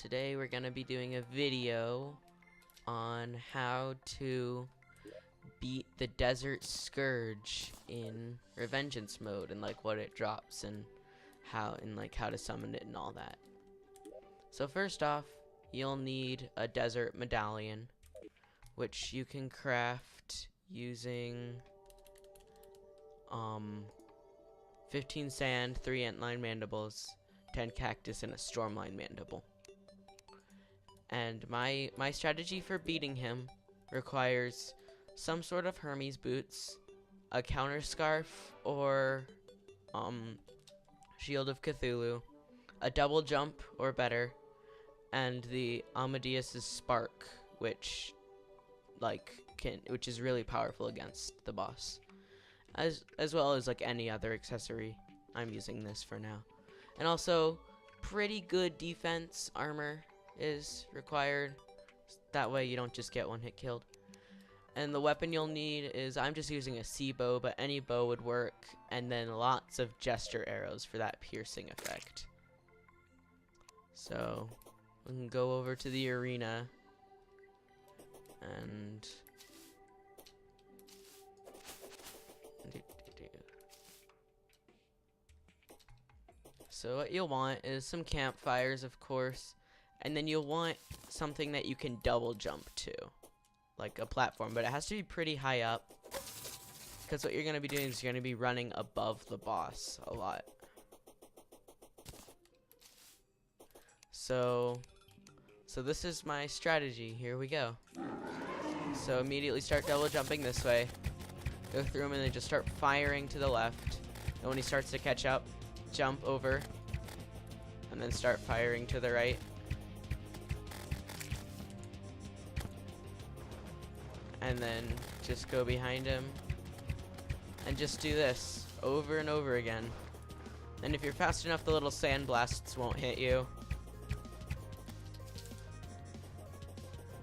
today we're gonna be doing a video on how to beat the Desert Scourge in Revengeance mode and like what it drops and how to summon it and all that. So first off, you'll need a desert medallion, which you can craft using 15 sand, 3 antline mandibles, 10 cactus, and a stormline mandible. And my strategy for beating him requires some sort of Hermes boots, a counter scarf or shield of Cthulhu, a double jump or better, and the Amadeus's spark, which is really powerful against the boss, as well as like any other accessory. I'm using this for now. And also pretty good defense armor is required, that way you don't just get one hit killed. And the weapon you'll need is, I'm just using a sea bow, but any bow would work, and then lots of jester arrows for that piercing effect. So we can go over to the arena and so what you'll want is some campfires, of course, and then you'll want something that you can double jump to, like a platform, but it has to be pretty high up, because what you're going to be doing is you're going to be running above the boss a lot. So this is my strategy. Here we go. So immediately start double jumping this way, go through him, and then just start firing to the left, and when he starts to catch up, jump over, and then start firing to the right. And then just go behind him and just do this over and over again. And if you're fast enough, the little sand blasts won't hit you.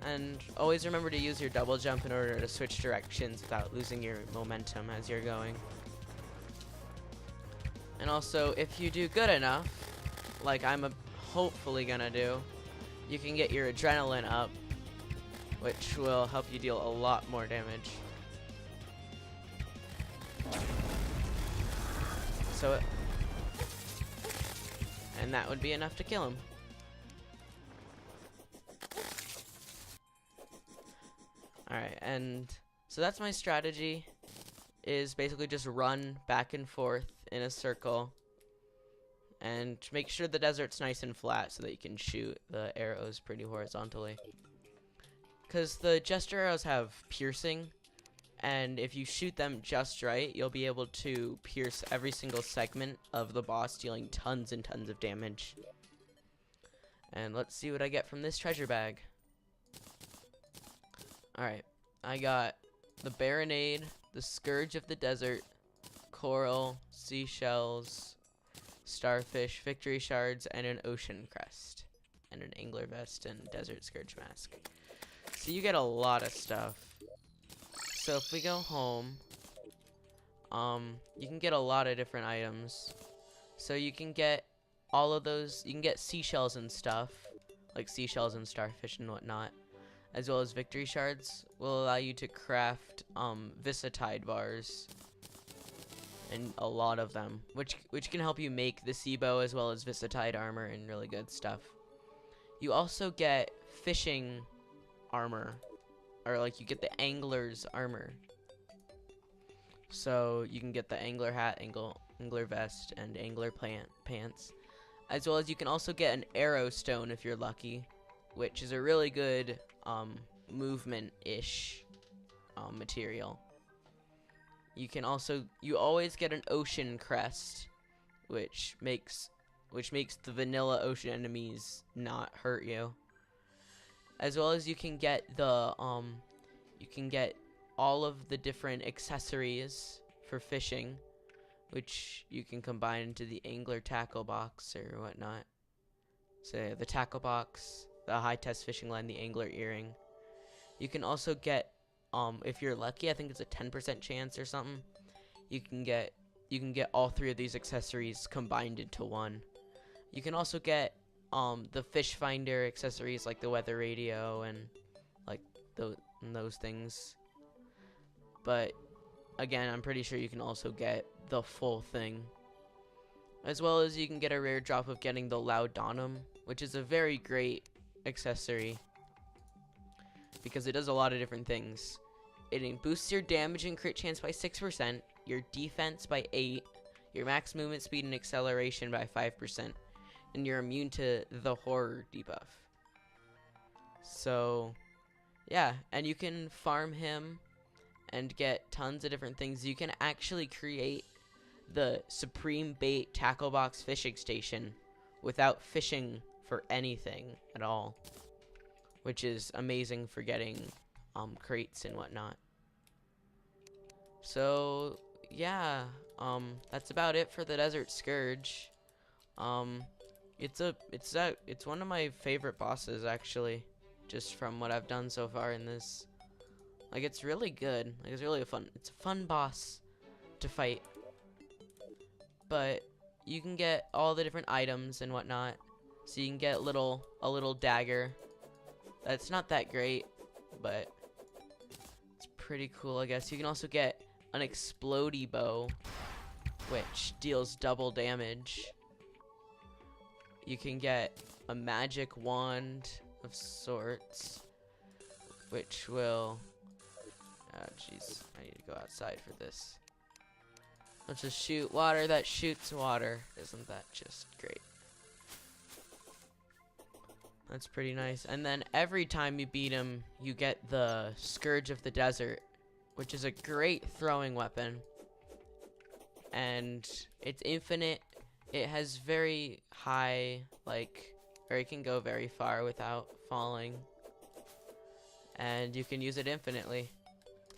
And always remember to use your double jump in order to switch directions without losing your momentum as you're going. And also, if you do good enough, like I'm hopefully gonna do, you can get your adrenaline up, which will help you deal a lot more damage. And that would be enough to kill him. Alright, and so that's my strategy, is basically just run back and forth in a circle and make sure the desert's nice and flat so that you can shoot the arrows pretty horizontally. Because the jester arrows have piercing, and if you shoot them just right, you'll be able to pierce every single segment of the boss, dealing tons and tons of damage. And let's see what I get from this treasure bag. Alright, I got the Baronade, the Scourge of the Desert, coral, seashells, starfish, victory shards, and an ocean crest, and an angler vest and Desert Scourge mask. So you get a lot of stuff. So if we go home, you can get a lot of different items. So you can get all of those, you can get seashells and stuff, like seashells and starfish and whatnot, as well as victory shards will allow you to craft EVISCERATE bars, and a lot of them, which can help you make the sea bow as well as EVISCERATE armor and really good stuff. You also get fishing armor, or like you get the angler's armor. So you can get the angler hat, angler vest, and angler pants, as well as you can also get an arrow stone if you're lucky, which is a really good movement-ish material. You always get an ocean crest, which makes the vanilla ocean enemies not hurt you. As well as you can get all of the different accessories for fishing, which you can combine into the angler tackle box or whatnot. So the tackle box, the high test fishing line, the angler earring. You can also get, if you're lucky, I think it's a 10% chance or something, you can get all three of these accessories combined into one. You can also get the fish finder accessories like the weather radio and like those things. But again, I'm pretty sure you can also get the full thing. As well as you can get a rare drop of getting the Laudanum, which is a very great accessory because it does a lot of different things. It boosts your damage and crit chance by 6%, your defense by 8%, your max movement speed and acceleration by 5%, and you're immune to the horror debuff. So, yeah, and you can farm him and get tons of different things. You can actually create the Supreme Bait Tackle Box Fishing Station without fishing for anything at all, which is amazing for getting crates and whatnot. So yeah, that's about it for the Desert Scourge. It's one of my favorite bosses actually, just from what I've done so far in this. Like, it's really good. Like, it's really it's a fun boss to fight. But you can get all the different items and whatnot. So you can get a little dagger. That's not that great, but it's pretty cool, I guess. You can also get an explodey bow, which deals double damage. You can get a magic wand of sorts, which will... Oh, jeez. I need to go outside for this. Let's just shoot water that shoots water. Isn't that just great? That's pretty nice. And then every time you beat him, you get the Scourge of the Desert, which is a great throwing weapon. And it's infinite. It has very high, or it can go very far without falling. And you can use it infinitely.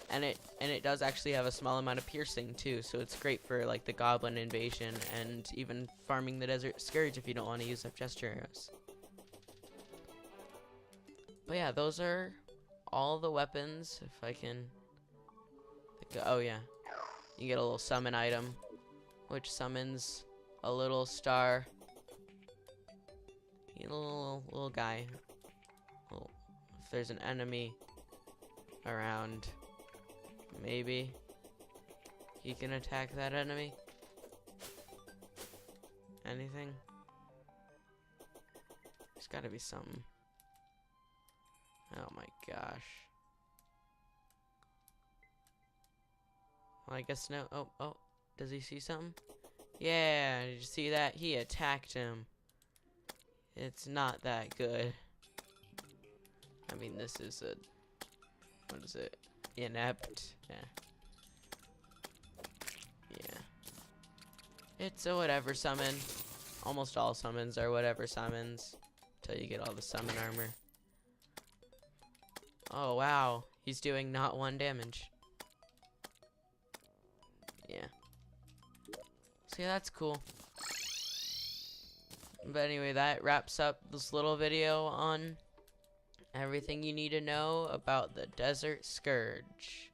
And it does actually have a small amount of piercing too, so it's great for like the goblin invasion and even farming the Desert Scourge if you don't want to use up gesture arrows. But yeah, those are all the weapons. If I can oh yeah, you get a little summon item, which summons a little star. You get a little guy. If there's an enemy around, maybe he can attack that enemy. Anything? There's gotta be something. Oh my gosh. Well, I guess no. Oh, does he see something? Yeah, did you see that? He attacked him. It's not that good. I mean, this is a... What is it? Inept. Yeah. It's a whatever summon. Almost all summons are whatever summons until you get all the summon armor. Oh wow, he's doing not 1 damage. Yeah. So yeah, that's cool. But anyway, that wraps up this little video on everything you need to know about the Desert Scourge.